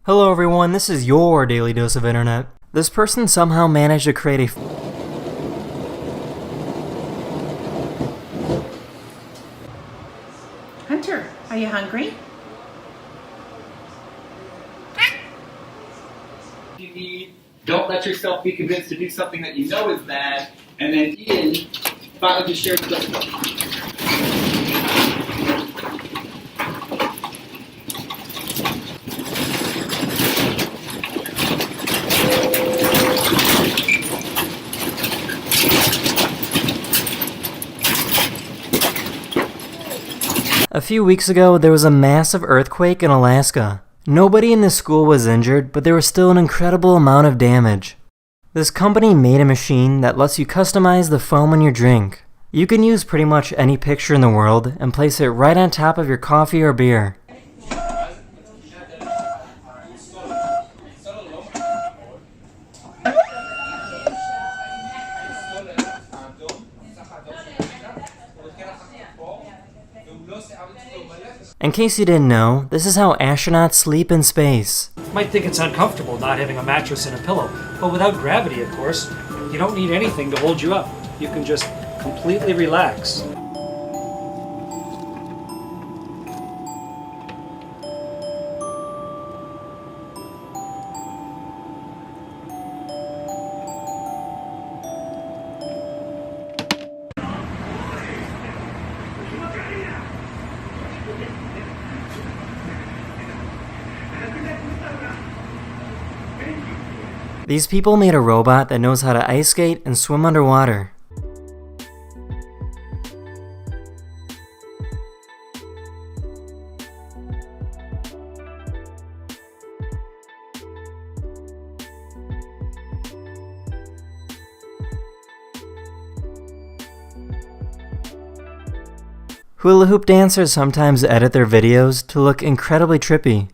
Hello everyone, this is your Daily Dose of Internet. This person somehow managed to create a Hunter, are you hungry? You need. Don't let yourself be convinced to do something that you know is bad. And then Ian finally just shared with us. A few weeks ago, there was a massive earthquake in Alaska. Nobody in the school was injured, but there was still an incredible amount of damage. This company made a machine that lets you customize the foam in your drink. You can use pretty much any picture in the world and place it right on top of your coffee or beer. In case you didn't know, this is how astronauts sleep in space. Might think it's uncomfortable not having a mattress and a pillow, but without gravity, of course, you don't need anything to hold you up. You can just completely relax. These people made a robot that knows how to ice skate and swim underwater. Hula hoop dancers sometimes edit their videos to look incredibly trippy.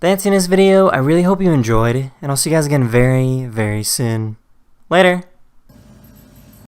That's in this video. I really hope you enjoyed, and I'll see you guys again very, very soon. Later!